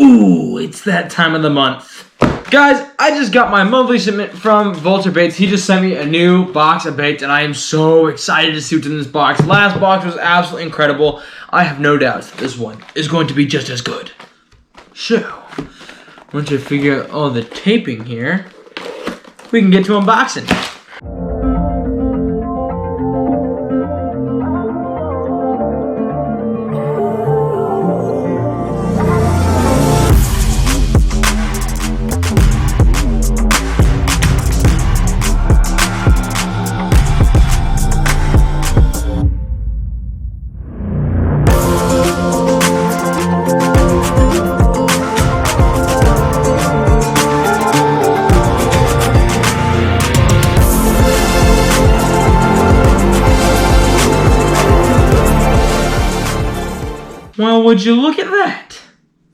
Ooh, it's that time of the month. Guys, I just got my monthly shipment from Vulture Baits. He just sent me a new box of baits, and I am so excited to see what's in this box. Last box was absolutely incredible. I have no doubts that this one is going to be just as good. So, once I figure out all the taping here, we can get to unboxing. Well, would you look at that?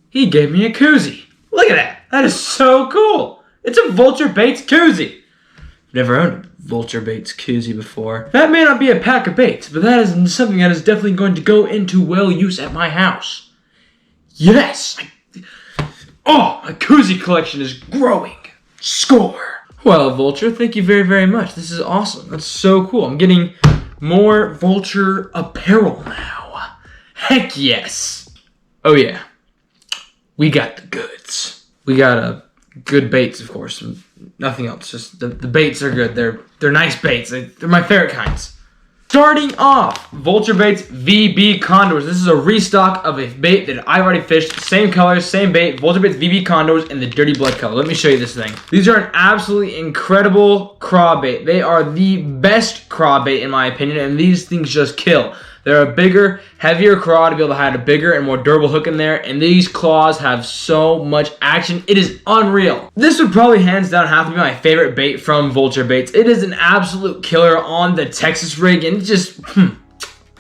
He gave me a koozie. Look at that. That is so cool. It's a Vulture Baits koozie. I've never owned a Vulture Baits koozie before. That may not be a pack of baits, but that is something that is definitely going to go into well use at my house. Yes. Oh, my koozie collection is growing. Score. Well, Vulture, thank you very, very much. This is awesome. That's so cool. I'm getting more Vulture apparel now. Heck yes. Oh yeah. We got the goods. We got good baits, of course. Nothing else. Just the baits are good. They're nice baits. They're my favorite kinds. Starting off, Vulture Baits VB Condors. This is a restock of a bait that I already fished. Same colors, same bait. Vulture Baits VB Condors in the dirty blood color. Let me show you this thing. These are an absolutely incredible craw bait. They are the best craw bait in my opinion, and these things just kill. They're a bigger, heavier craw to be able to hide a bigger and more durable hook in there, and these claws have so much action. It is unreal. This would probably hands down have to be my favorite bait from Vulture Baits. It is an absolute killer on the Texas rig, and it's just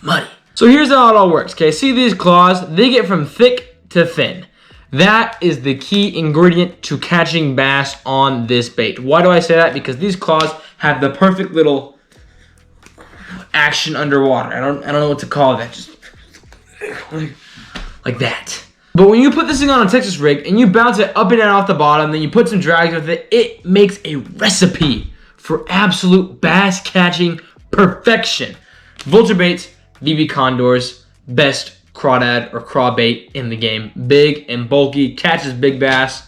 muddy. So here's how it all works, okay? See these claws? They get from thick to thin. That is the key ingredient to catching bass on this bait. Why do I say that? Because these claws have the perfect little action underwater. I don't know what to call that. Just like that. But when you put this thing on a Texas rig and you bounce it up and down off the bottom, then you put some drags with it, it makes a recipe for absolute bass catching perfection. Vulture Baits VB Condors, best crawdad or craw bait in the game. Big and bulky, catches big bass,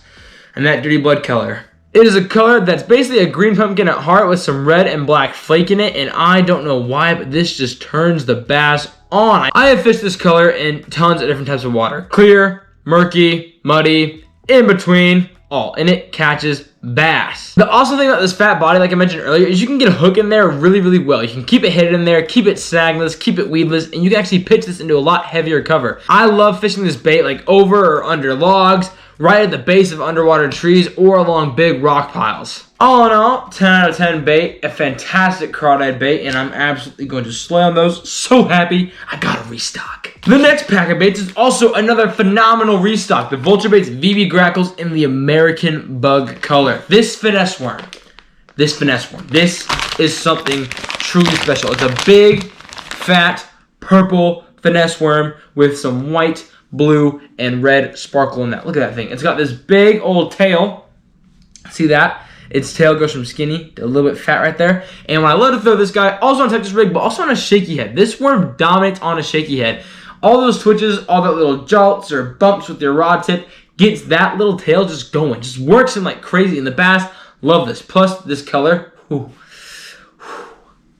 and that dirty blood color. It is a color that's basically a green pumpkin at heart with some red and black flake in it, and I don't know why, but this just turns the bass on. I have fished this color in tons of different types of water. Clear, murky, muddy, in between, all, and it catches bass. The awesome thing about this fat body, like I mentioned earlier, is you can get a hook in there really, really well. You can keep it hidden in there, keep it snagless, keep it weedless, and you can actually pitch this into a lot heavier cover. I love fishing this bait like over or under logs, right at the base of underwater trees, or along big rock piles. All in all, 10 out of 10 bait, a fantastic crawdad bait, and I'm absolutely going to slay on those. So happy, I got a restock. The next pack of baits is also another phenomenal restock, the Vulture Baits VB Grackles in the American bug color. This Finesse Worm, this is something truly special. It's a big, fat, purple Finesse Worm with some white, blue, and red sparkle in that. Look at that thing. It's got this big old tail. See that? Its tail goes from skinny to a little bit fat right there. And when I love to throw this guy, also on Texas rig, but also on a shaky head. This worm dominates on a shaky head. All those twitches, all that little jolts or bumps with your rod tip gets that little tail just going. Just works in like crazy. And the bass love this. Plus this color. Whew.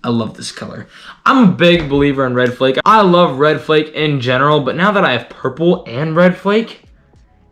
I love this color. I'm a big believer in red flake. I love red flake in general, but now that I have purple and red flake,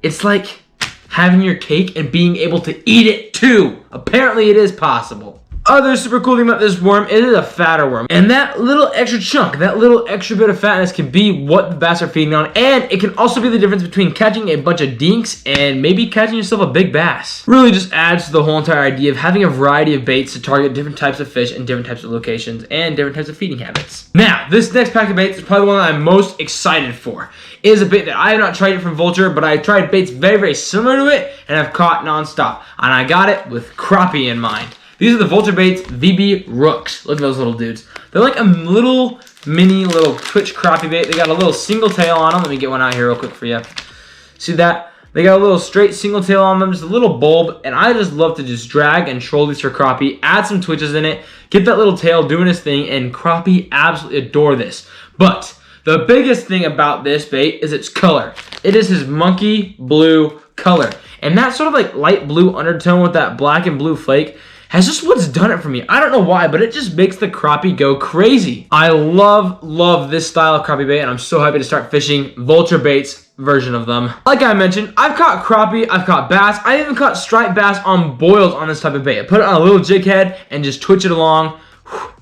it's like having your cake and being able to eat it too. Apparently it is possible. Other super cool thing about this worm, it is a fatter worm. And that little extra chunk, that little extra bit of fatness can be what the bass are feeding on. And it can also be the difference between catching a bunch of dinks and maybe catching yourself a big bass. Really just adds to the whole entire idea of having a variety of baits to target different types of fish in different types of locations and different types of feeding habits. Now, this next pack of baits is probably the one that I'm most excited for. It is a bait that I have not tried it from Vulture, but I tried baits very, very similar to it and I've caught nonstop. And I got it with crappie in mind. These are the Vulture Baits VB Rooks. Look at those little dudes. They're like a little mini little twitch crappie bait. They got a little single tail on them. Let me get one out here real quick for you. See that? They got a little straight single tail on them, just a little bulb, and I just love to just drag and troll these for crappie, add some twitches in it, get that little tail doing its thing, and crappie absolutely adore this. But the biggest thing about this bait is its color. It is his monkey blue color. And that sort of like light blue undertone with that black and blue flake has just what's done it for me. I don't know why, but it just makes the crappie go crazy. I love this style of crappie bait, and I'm so happy to start fishing Vulture baits version of them. Like I mentioned, I've caught crappie, I've caught bass, I even caught striped bass on boils on this type of bait. I put it on a little jig head and just twitch it along.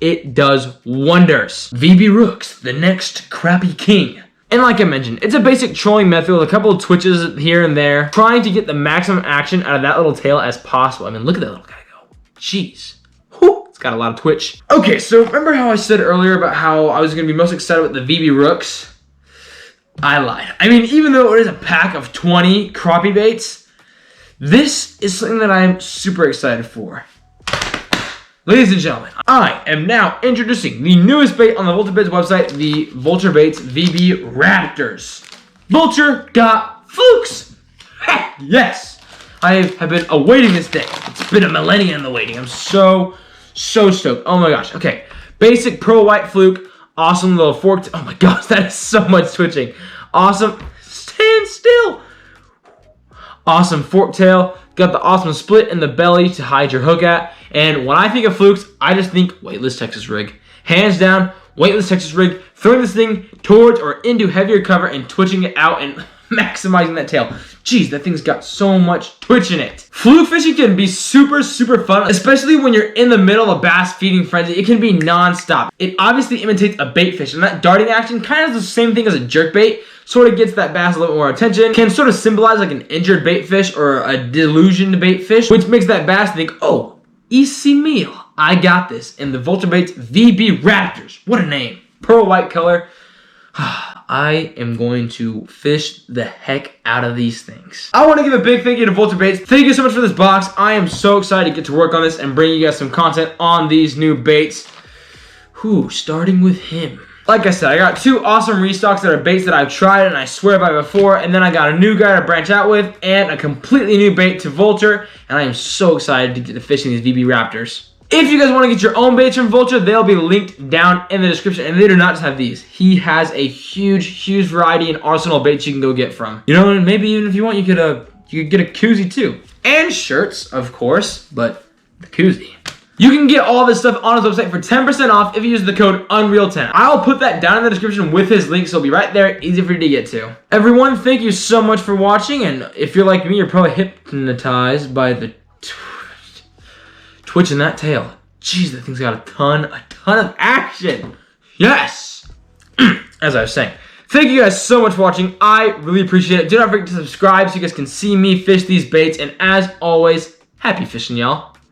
It does wonders. VB Rooks, the next crappie king. And like I mentioned, it's a basic trolling method with a couple of twitches here and there, trying to get the maximum action out of that little tail as possible. I mean, look at that little guy go. Jeez. Whew, it's got a lot of twitch. Okay, so remember how I said earlier about how I was going to be most excited with the VB Rooks? I lied. I mean, even though it is a pack of 20 crappie baits, this is something that I am super excited for. Ladies and gentlemen, I am now introducing the newest bait on the Vulture Baits website, the Vulture Baits VB Raptors. Vulture got flukes! Yes! I have been awaiting this day. It's been a millennia in the waiting. I'm so stoked. Oh my gosh. Okay. Basic pearl white fluke. Awesome little forked. Oh my gosh, that is so much twitching. Awesome. Stand still. Awesome fork tail. Got the awesome split in the belly to hide your hook at. And when I think of flukes, I just think weightless Texas rig. Hands down, weightless Texas rig. Throwing this thing towards or into heavier cover and twitching it out and maximizing that tail. Jeez, that thing's got so much twitch in it. Fluke fishing can be super fun, especially when you're in the middle of bass feeding frenzy. It can be non-stop. It obviously imitates a bait fish, and that darting action kind of is the same thing as a jerk bait. Sort of gets that bass a little more attention. Can sort of symbolize like an injured bait fish or a delusioned bait fish, which makes that bass think, oh, easy meal. I got this. And the Vulture Baits VB Raptors. What a name. Pearl white color. I am going to fish the heck out of these things. I want to give a big thank you to Vulture Baits. Thank you so much for this box. I am so excited to get to work on this and bring you guys some content on these new baits. Starting with him. Like I said, I got two awesome restocks that are baits that I've tried and I swear by before, and then I got a new guy to branch out with and a completely new bait to Vulture, and I am so excited to get to fishing these VB Raptors. If you guys want to get your own baits from Vulture, they'll be linked down in the description, and they do not just have these. He has a huge variety and arsenal of baits you can go get from. You know, and maybe even if you want, you could get a koozie too. And shirts, of course, but the koozie. You can get all this stuff on his website for 10% off if you use the code UNREAL10. I'll put that down in the description with his link, so it'll be right there, easy for you to get to. Everyone, thank you so much for watching, and if you're like me, you're probably hypnotized by the twitch in that tail. Jeez, that thing's got a ton of action. Yes! As I was saying. Thank you guys so much for watching. I really appreciate it. Do not forget to subscribe so you guys can see me fish these baits, and as always, happy fishing, y'all.